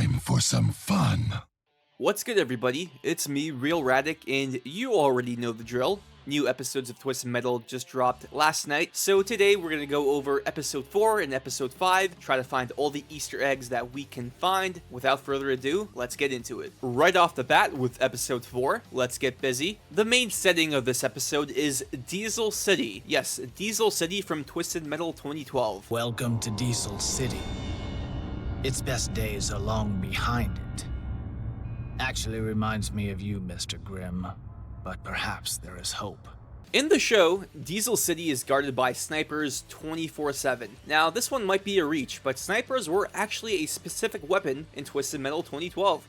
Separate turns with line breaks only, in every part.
time for some fun.
What's good, everybody? It's me, Real Radic, and you already know the drill. New episodes of Twisted Metal just dropped last night, so today we're gonna go over episode 4 and episode 5, try to find all the Easter eggs that we can find. Without further ado, let's get into it. Right off the bat with episode 4, let's get busy. The main setting of this episode is Diesel City. Yes, Diesel City from Twisted Metal 2012.
Welcome to Diesel City. Its best days are long behind it. Actually reminds me of you, Mr. Grimm, but perhaps there is hope.
In the show, Diesel City is guarded by snipers 24/7. Now, this one might be a reach, but snipers were actually a specific weapon in Twisted Metal 2012.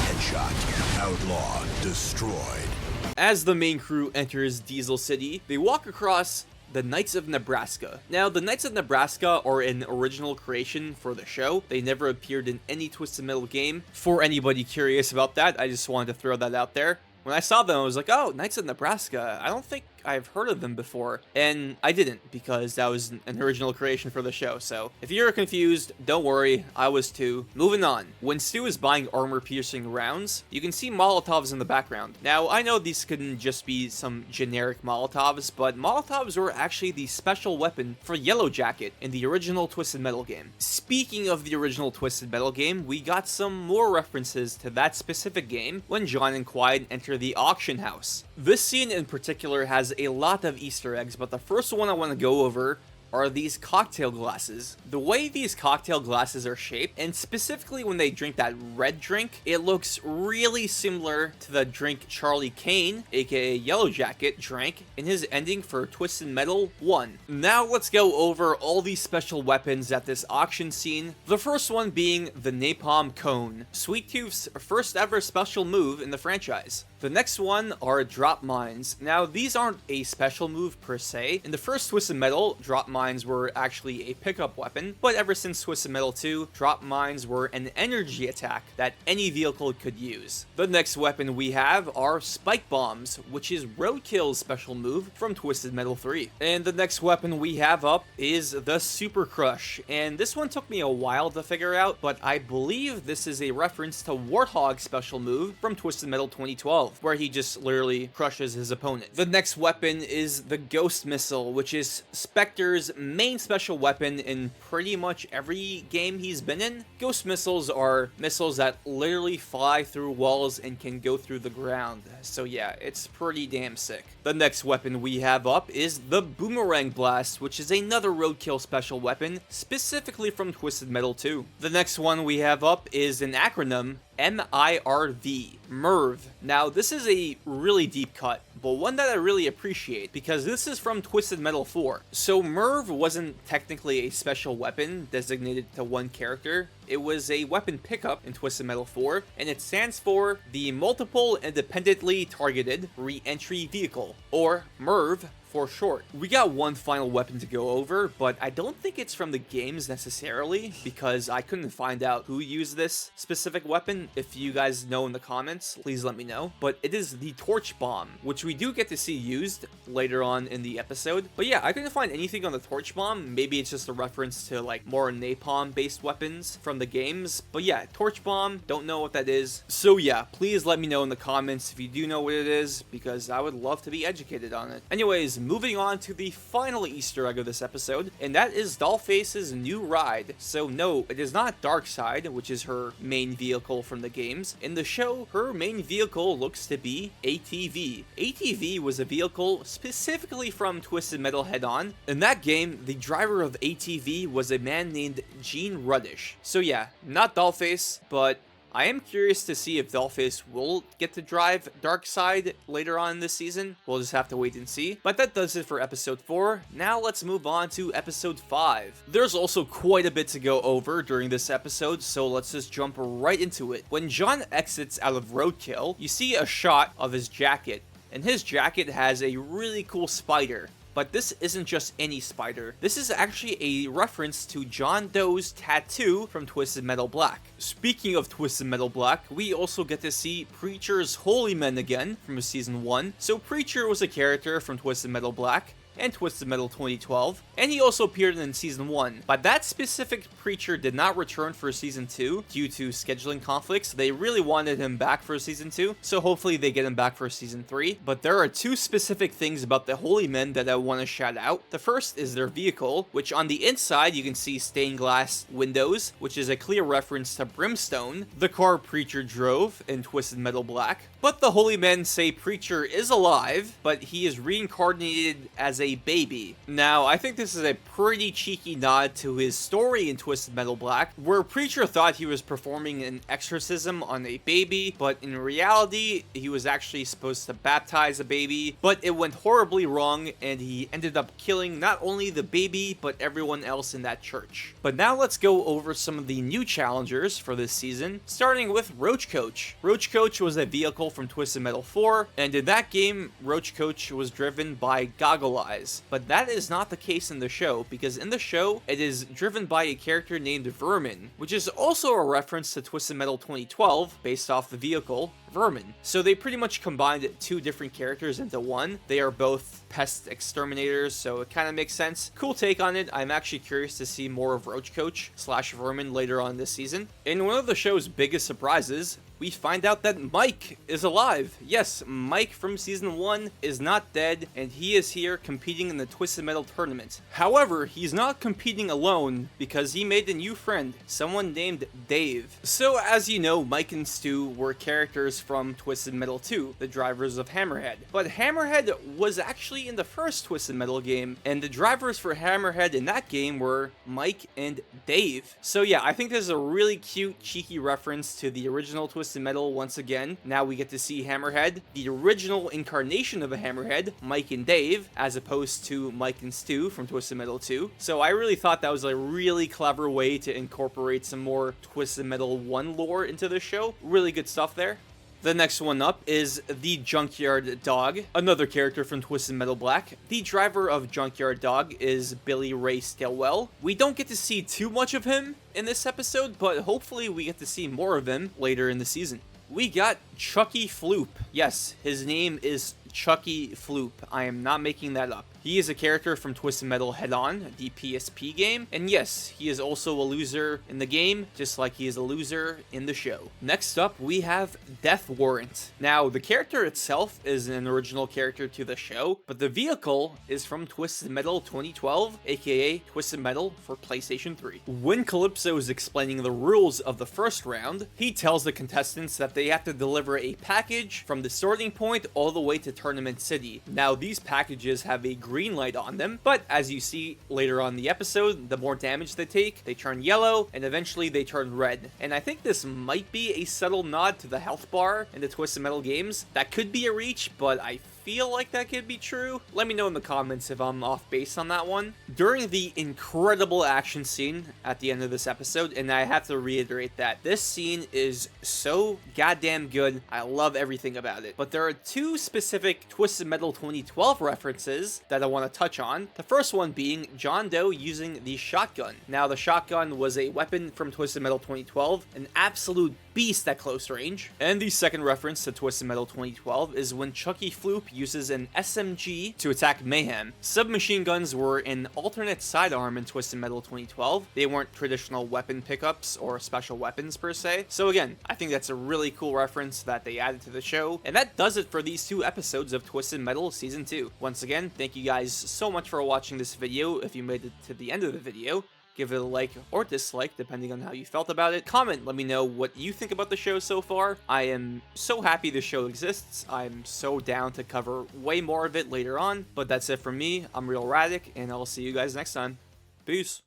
Headshot. Outlaw. Destroyed.
As the main crew enters Diesel City, they walk across the Knights of Nebraska. Now, the Knights of Nebraska are an original creation for the show. They never appeared in any Twisted Metal game. For anybody curious about that, I just wanted to throw that out there. When I saw them, I was like, oh, Knights of Nebraska. I don't think I've heard of them before. And I didn't, because that was an original creation for the show. So if you're confused, don't worry. I was too. Moving on. When Stu is buying armor-piercing rounds, you can see Molotovs in the background. Now, I know these couldn't just be some generic Molotovs, but Molotovs were actually the special weapon for Yellow Jacket in the original Twisted Metal game. Speaking of the original Twisted Metal game, we got some more references to that specific game when John and Quiet enter the auction house. This scene in particular has a lot of Easter eggs, but the first one I want to go over are these cocktail glasses. The way these cocktail glasses are shaped, and specifically when they drink that red drink, it looks really similar to the drink Charlie Kane, aka Yellow Jacket, drank in his ending for Twisted Metal 1. Now let's go over all these special weapons at this auction scene. The first one being the Napalm Cone, Sweet Tooth's first ever special move in the franchise. The next one are drop mines. Now, these aren't a special move per se. In the first Twisted Metal, drop mines were actually a pickup weapon, but ever since Twisted Metal 2, drop mines were an energy attack that any vehicle could use. The next weapon we have are spike bombs, which is Roadkill's special move from Twisted Metal 3. And the next weapon we have up is the Super Crush, and this one took me a while to figure out, but I believe this is a reference to Warthog's special move from Twisted Metal 2012. Where he just literally crushes his opponent. The next weapon is the Ghost Missile, which is Spectre's main special weapon in pretty much every game he's been in. Ghost Missiles are missiles that literally fly through walls and can go through the ground. So yeah, it's pretty damn sick. The next weapon we have up is the Boomerang Blast, which is another Roadkill special weapon, specifically from Twisted Metal 2. The next one we have up is an acronym, MIRV, MERV. Now, this is a really deep cut, but one that I really appreciate because this is from Twisted Metal 4. So MERV wasn't technically a special weapon designated to one character. It was a weapon pickup in Twisted Metal 4, and it stands for the Multiple Independently Targeted Re-Entry Vehicle, or MERV for short. We got one final weapon to go over, but I don't think it's from the games necessarily, because I couldn't find out who used this specific weapon. If you guys know in the comments, please let me know. But it is the Torch Bomb, which we do get to see used later on in the episode. But yeah, I couldn't find anything on the Torch Bomb. Maybe it's just a reference to like more napalm-based weapons from the games. But yeah, Torch Bomb, don't know what that is. So yeah, please let me know in the comments if you do know what it is, because I would love to be educated on it. Anyways, moving on to the final Easter egg of this episode, and that is Dollface's new ride. So no, it is not Darkseid, which is her main vehicle from the games. In the show, her main vehicle looks to be ATV. ATV was a vehicle specifically from Twisted Metal Head-On. In that game, the driver of ATV was a man named Gene Ruddish. So yeah, not Dollface, but I am curious to see if Dollface will get to drive Darkseid later on this season. We'll just have to wait and see. But that does it for episode 4. Now let's move on to episode 5. There's also quite a bit to go over during this episode, so let's just jump right into it. When John exits out of Roadkill, you see a shot of his jacket, and his jacket has a really cool spider. But this isn't just any spider. This is actually a reference to John Doe's tattoo from Twisted Metal Black. Speaking of Twisted Metal Black, we also get to see Preacher's Holy Men again from Season 1. So Preacher was a character from Twisted Metal Black. and Twisted Metal 2012, and he also appeared in Season 1. But that specific Preacher did not return for Season 2 due to scheduling conflicts. They really wanted him back for Season 2, so hopefully they get him back for Season 3. But there are two specific things about the Holy Men that I want to shout out. The first is their vehicle, which on the inside you can see stained glass windows, which is a clear reference to Brimstone, the car Preacher drove in Twisted Metal Black. But the Holy Men say Preacher is alive, but he is reincarnated as a baby. Now, I think this is a pretty cheeky nod to his story in Twisted Metal Black, where Preacher thought he was performing an exorcism on a baby, but in reality, he was actually supposed to baptize a baby, but it went horribly wrong, and he ended up killing not only the baby, but everyone else in that church. But now let's go over some of the new challengers for this season, starting with Roach Coach. Roach Coach was a vehicle from Twisted Metal 4, and in that game, Roach Coach was driven by Goggle Eyes. But that is not the case in the show, because in the show, it is driven by a character named Vermin, which is also a reference to Twisted Metal 2012, based off the vehicle, Vermin. So they pretty much combined two different characters into one. They are both pest exterminators, so it kind of makes sense. Cool take on it. I'm actually curious to see more of Roach Coach / Vermin later on this season. In one of the show's biggest surprises, we find out that Mike is alive. Yes, Mike from Season 1 is not dead, and he is here competing in the Twisted Metal tournament. However, he's not competing alone, because he made a new friend, someone named Dave. So, as you know, Mike and Stu were characters from Twisted Metal 2, the drivers of Hammerhead. But Hammerhead was actually in the first Twisted Metal game, and the drivers for Hammerhead in that game were Mike and Dave. So yeah, I think this is a really cute, cheeky reference to the original Twisted Metal once again. Now we get to see Hammerhead, the original incarnation of a Hammerhead, Mike and Dave, as opposed to Mike and Stu from Twisted Metal 2. So I really thought that was a really clever way to incorporate some more Twisted Metal 1 lore into the show. Really good stuff there. The next one up is the Junkyard Dog, another character from Twisted Metal Black. The driver of Junkyard Dog is Billy Ray Stilwell. We don't get to see too much of him in this episode, but hopefully we get to see more of him later in the season. We got Chucky Floop. Yes, his name is Chucky Floop. I am not making that up. He is a character from Twisted Metal Head-On, the PSP game, and yes, he is also a loser in the game, just like he is a loser in the show. Next up, we have Death Warrant. Now, the character itself is an original character to the show, but the vehicle is from Twisted Metal 2012, aka Twisted Metal for PlayStation 3. When Calypso is explaining the rules of the first round, he tells the contestants that they have to deliver a package from the starting point all the way to Tournament City. Now, these packages have a green light on them, but as you see later on in the episode, the more damage they take, they turn yellow, and eventually they turn red. And I think this might be a subtle nod to the health bar in the Twisted Metal games. That could be a reach, but I feel like that could be true. Let me know in the comments if I'm off base on that one. During the incredible action scene at the end of this episode, and I have to reiterate that this scene is so goddamn good. I love everything about it. But there are two specific Twisted Metal 2012 references that I want to touch on. The first one being John Doe using the shotgun. Now, the shotgun was a weapon from Twisted Metal 2012, an absolute beast at close range. And the second reference to Twisted Metal 2012 is when Chucky Floop uses an SMG to attack Mayhem. Submachine guns were an alternate sidearm in Twisted Metal 2012. They weren't traditional weapon pickups or special weapons per se. So again, I think that's a really cool reference that they added to the show. And that does it for these two episodes of Twisted Metal Season 2. Once again, thank you guys so much for watching this video. If you made it to the end of the video, give it a like or dislike, depending on how you felt about it. Comment, let me know what you think about the show so far. I am so happy the show exists. I'm so down to cover way more of it later on. But that's it from me. I'm Real Radic, and I'll see you guys next time. Peace.